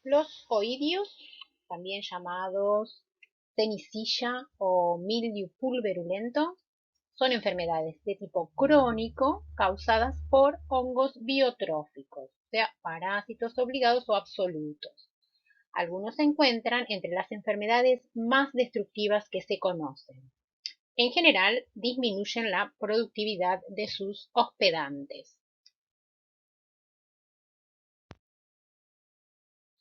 Los oidios, también llamados cenicilla o mildiu pulverulento, son enfermedades de tipo crónico causadas por hongos biotróficos, o sea, parásitos obligados o absolutos. Algunos se encuentran entre las enfermedades más destructivas que se conocen. En general, disminuyen la productividad de sus hospedantes.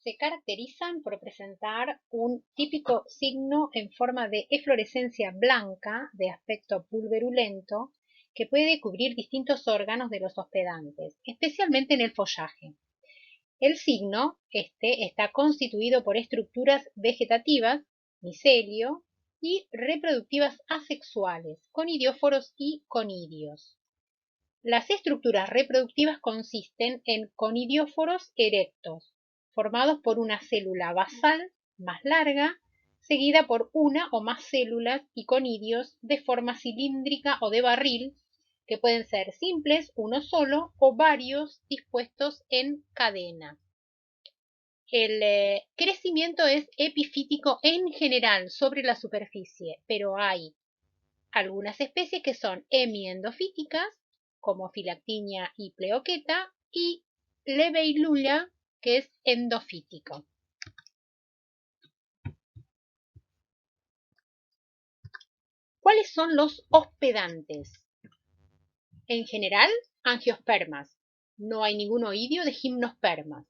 Se caracterizan por presentar un típico signo en forma de eflorescencia blanca de aspecto pulverulento que puede cubrir distintos órganos de los hospedantes, especialmente en el follaje. El signo está constituido por estructuras vegetativas, micelio, y reproductivas asexuales, conidioforos y conidios. Las estructuras reproductivas consisten en conidióforos erectos, formados por una célula basal más larga, seguida por una o más células y conidios de forma cilíndrica o de barril, que pueden ser simples, uno solo, o varios dispuestos en cadena. El crecimiento es epifítico en general sobre la superficie, pero hay algunas especies que son hemiendofíticas, como Philactinia y Pleoqueta, y Lebeilula, que es endofítico. ¿Cuáles son los hospedantes? En general, angiospermas. No hay ningún oidio de gimnospermas.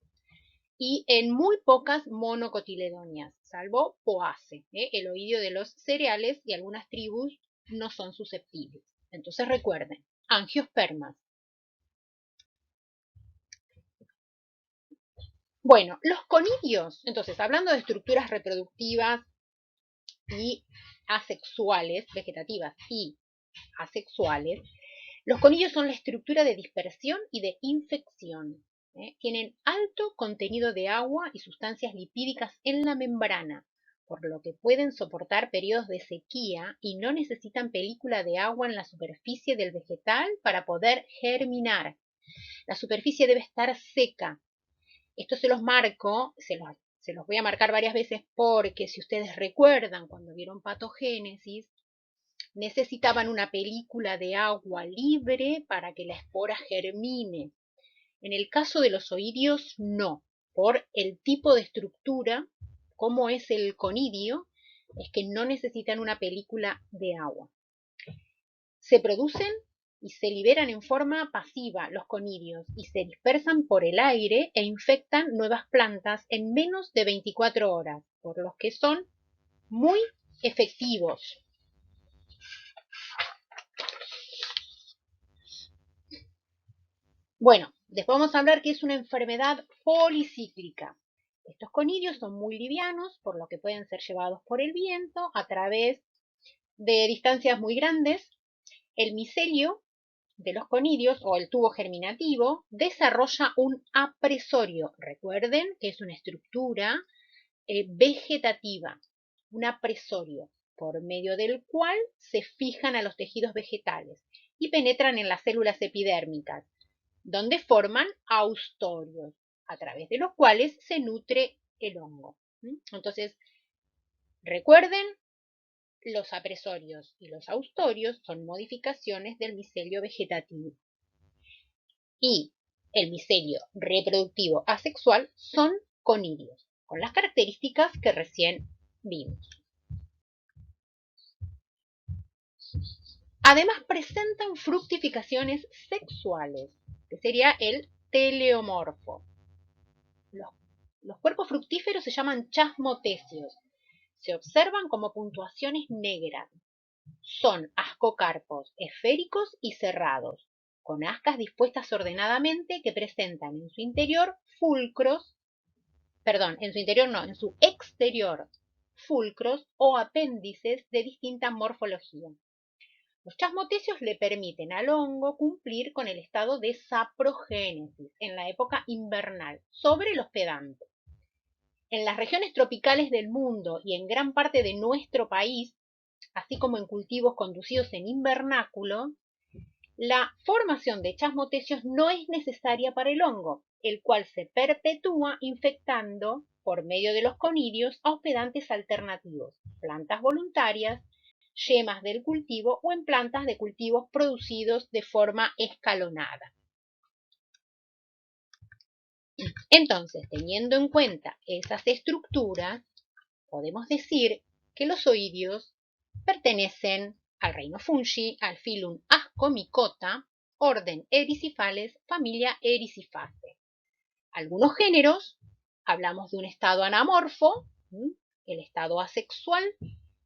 Y en muy pocas monocotiledonias, salvo Poace, el oidio de los cereales, y algunas tribus no son susceptibles. Entonces recuerden, angiospermas. Bueno, los conidios, entonces, hablando de estructuras reproductivas y asexuales, vegetativas y asexuales, los conidios son la estructura de dispersión y de infección. Tienen alto contenido de agua y sustancias lipídicas en la membrana, por lo que pueden soportar periodos de sequía y no necesitan película de agua en la superficie del vegetal para poder germinar. La superficie debe estar seca. Esto se los marco, se los voy a marcar varias veces porque si ustedes recuerdan cuando vieron patogénesis, necesitaban una película de agua libre para que la espora germine. En el caso de los oidios, no, por el tipo de estructura, como es el conidio, es que no necesitan una película de agua. Se producen y se liberan en forma pasiva los conidios y se dispersan por el aire e infectan nuevas plantas en menos de 24 horas, por lo que son muy efectivos. Bueno, después vamos a hablar que es una enfermedad policíclica. Estos conidios son muy livianos, por lo que pueden ser llevados por el viento a través de distancias muy grandes. El micelio de los conidios o el tubo germinativo desarrolla un apresorio. Recuerden que es una estructura vegetativa, un apresorio, por medio del cual se fijan a los tejidos vegetales y penetran en las células epidérmicas, donde forman austorios, a través de los cuales se nutre el hongo. Entonces, recuerden, los apresorios y los austorios son modificaciones del micelio vegetativo. Y el micelio reproductivo asexual son conidios, con las características que recién vimos. Además presentan fructificaciones sexuales, que sería el teleomorfo. Los cuerpos fructíferos se llaman chasmotecios. Se observan como puntuaciones negras. Son ascocarpos esféricos y cerrados, con ascas dispuestas ordenadamente que presentan en su interior fulcros, perdón, en su interior no, en su exterior, fulcros o apéndices de distinta morfología. Los chasmotecios le permiten al hongo cumplir con el estado de saprogénesis en la época invernal sobre el hospedante. En las regiones tropicales del mundo y en gran parte de nuestro país, así como en cultivos conducidos en invernáculo, la formación de chasmotecios no es necesaria para el hongo, el cual se perpetúa infectando por medio de los conidios a hospedantes alternativos, plantas voluntarias, yemas del cultivo o en plantas de cultivos producidos de forma escalonada. Entonces, teniendo en cuenta esas estructuras, podemos decir que los oidios pertenecen al reino Fungi, al filum Ascomycota, orden Ericifales, familia Ericifaceae. Algunos géneros, hablamos de un estado anamorfo, el estado asexual,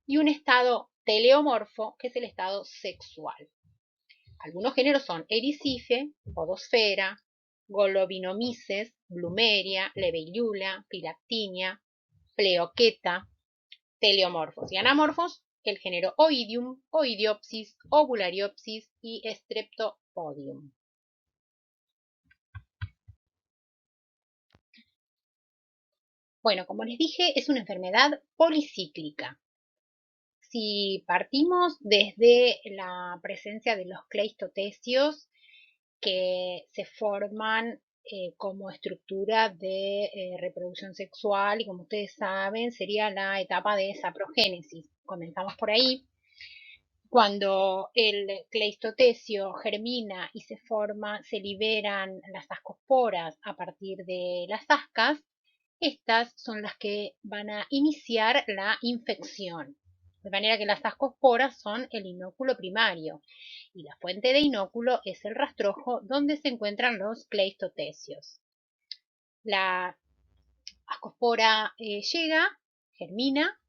y un estado teleomorfo, que es el estado sexual. Algunos géneros son Ericife, Podosfera, Golobinomyces, Blumeria, Leveiula, Philactinia, Pleoqueta, teleomorfos y anamorfos, el género Oidium, Oidiopsis, Ovulariopsis y Streptopodium. Bueno, como les dije, es una enfermedad policíclica. Si partimos desde la presencia de los cleistotecios que se forman como estructura de reproducción sexual y como ustedes saben sería la etapa de saprogénesis. Comenzamos por ahí. Cuando el cleistotecio germina y se forma, se liberan las ascosporas a partir de las ascas. Estas son las que van a iniciar la infección. De manera que las ascosporas son el inóculo primario y la fuente de inóculo es el rastrojo donde se encuentran los cleistotecios. La ascospora llega, germina,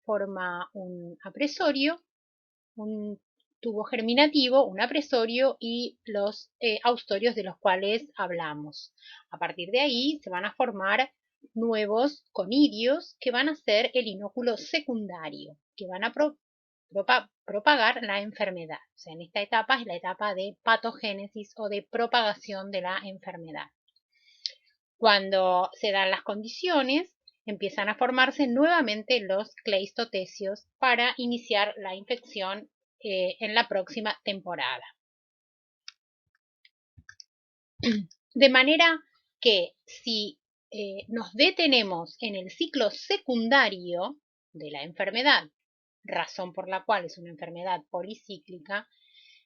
forma un apresorio, un tubo germinativo, un apresorio y los austorios de los cuales hablamos. A partir de ahí se van a formar nuevos conidios que van a ser el inóculo secundario, que van a propagar la enfermedad. O sea, en esta etapa es la etapa de patogénesis o de propagación de la enfermedad. Cuando se dan las condiciones, empiezan a formarse nuevamente los cleistotecios para iniciar la infección en la próxima temporada. De manera que si nos detenemos en el ciclo secundario de la enfermedad, razón por la cual es una enfermedad policíclica,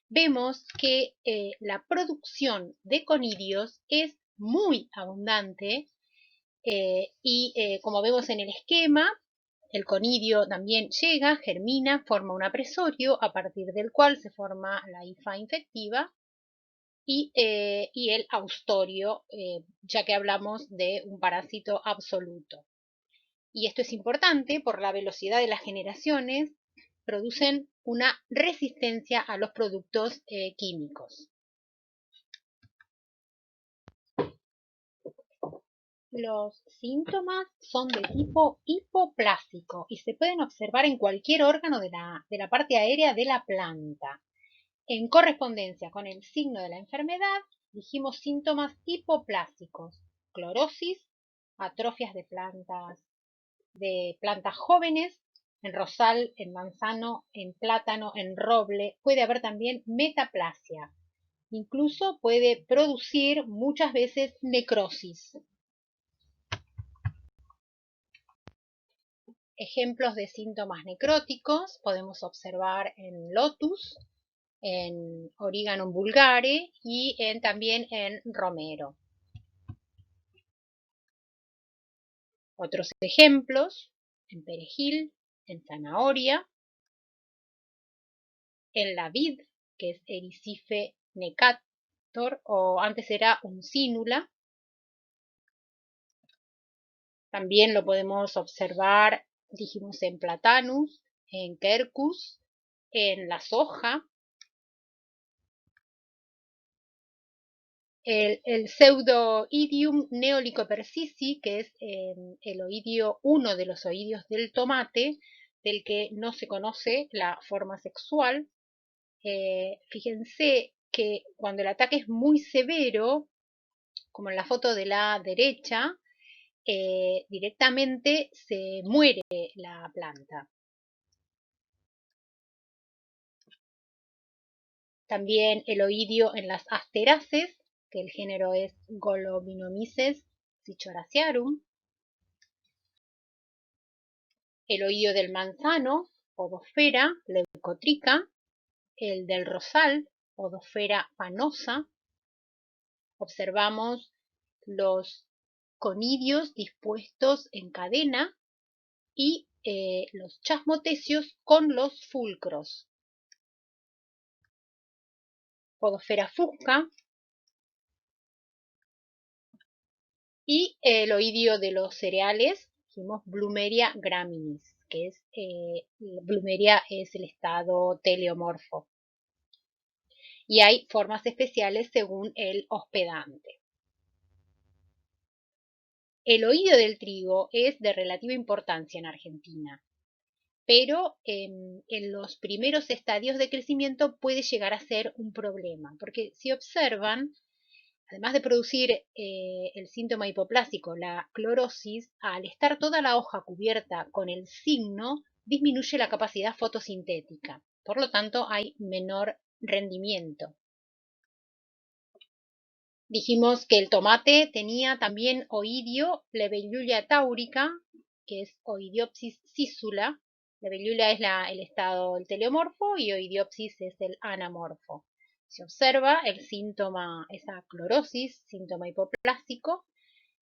vemos que la producción de conidios es muy abundante y como vemos en el esquema, el conidio también llega, germina, forma un apresorio a partir del cual se forma la hifa infectiva y el austorio, ya que hablamos de un parásito absoluto. Y esto es importante por la velocidad de las generaciones, producen una resistencia a los productos químicos. Los síntomas son de tipo hipoplásico y se pueden observar en cualquier órgano de la parte aérea de la planta. En correspondencia con el signo de la enfermedad, dijimos síntomas hipoplásicos: clorosis, atrofias de plantas jóvenes, en rosal, en manzano, en plátano, en roble. Puede haber también metaplasia. Incluso puede producir muchas veces necrosis. Ejemplos de síntomas necróticos podemos observar en lotus, en Origanum vulgare y también en romero. Otros ejemplos, en perejil, en zanahoria, en la vid, que es Ericife necator, o antes era uncínula. También lo podemos observar, dijimos, en platanus, en quercus, en la soja. El pseudoidium neolicopersicii, que es el oidio, uno de los oidios del tomate, del que no se conoce la forma sexual. Fíjense que cuando el ataque es muy severo, como en la foto de la derecha, directamente se muere la planta. También el oidio en las asteraces, que el género es Golobinomyces cichoracearum. El oidio del manzano, Podosfera leucotrica. El del rosal, Podosfera panosa. Observamos los conidios dispuestos en cadena y los chasmotecios con los fulcros. Podosfera fusca. Y el oidio de los cereales, dijimos Blummeria graminis, que es, Blummeria es el estado teleomorfo. Y hay formas especiales según el hospedante. El oidio del trigo es de relativa importancia en Argentina, pero en los primeros estadios de crecimiento puede llegar a ser un problema, porque si observan, además de producir el síntoma hipoplásico, la clorosis, al estar toda la hoja cubierta con el signo, disminuye la capacidad fotosintética. Por lo tanto, hay menor rendimiento. Dijimos que el tomate tenía también oidio, Levellulia taurica, que es Oidiopsis sisula. Levellulia es el estado del teleomorfo y Oidiopsis es el anamorfo. Se observa el síntoma, esa clorosis, síntoma hipoplásico,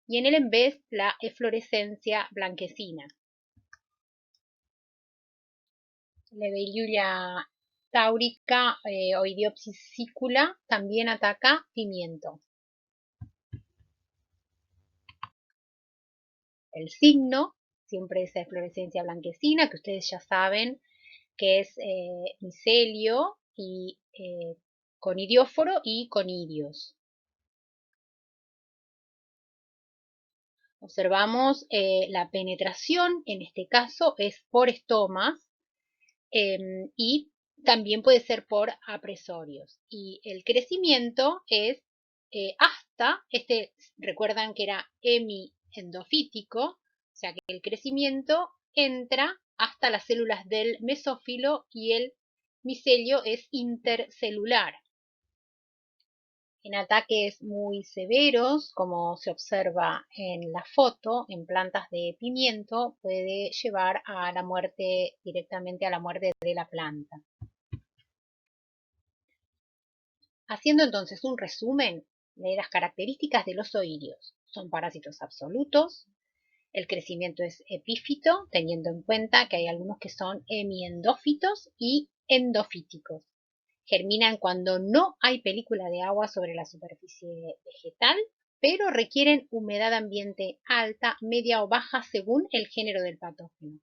y en el embés la eflorescencia blanquecina. Levellulia taurica, Oidiopsis sicula, también ataca pimiento. El signo, siempre esa eflorescencia blanquecina, que ustedes ya saben que es micelio y conidióforo y conidios. Observamos la penetración, en este caso es por estomas y también puede ser por apresorios. Y el crecimiento es hasta, recuerdan que era hemiendofítico, o sea que el crecimiento entra hasta las células del mesófilo y el micelio es intercelular. En ataques muy severos, como se observa en la foto, en plantas de pimiento, puede llevar a la muerte, directamente a la muerte de la planta. Haciendo entonces un resumen de las características de los oidios. Son parásitos absolutos, el crecimiento es epífito, teniendo en cuenta que hay algunos que son hemiendófitos y endofíticos. Germinan cuando no hay película de agua sobre la superficie vegetal, pero requieren humedad ambiente alta, media o baja según el género del patógeno.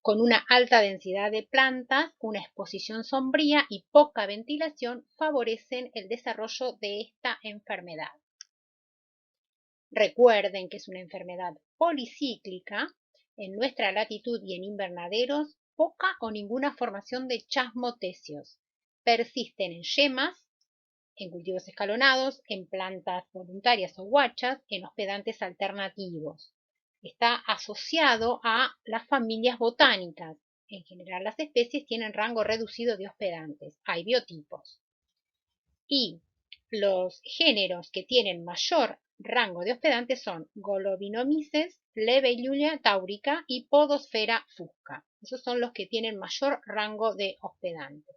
Con una alta densidad de plantas, una exposición sombría y poca ventilación favorecen el desarrollo de esta enfermedad. Recuerden que es una enfermedad policíclica. En nuestra latitud y en invernaderos, poca o ninguna formación de chasmotecios. Persisten en yemas, en cultivos escalonados, en plantas voluntarias o guachas, en hospedantes alternativos. Está asociado a las familias botánicas. En general, las especies tienen rango reducido de hospedantes. Hay biotipos. Y los géneros que tienen mayor rango de hospedantes son Golobinomyces, Levellulia taurica y Podosfera fusca. Esos son los que tienen mayor rango de hospedantes.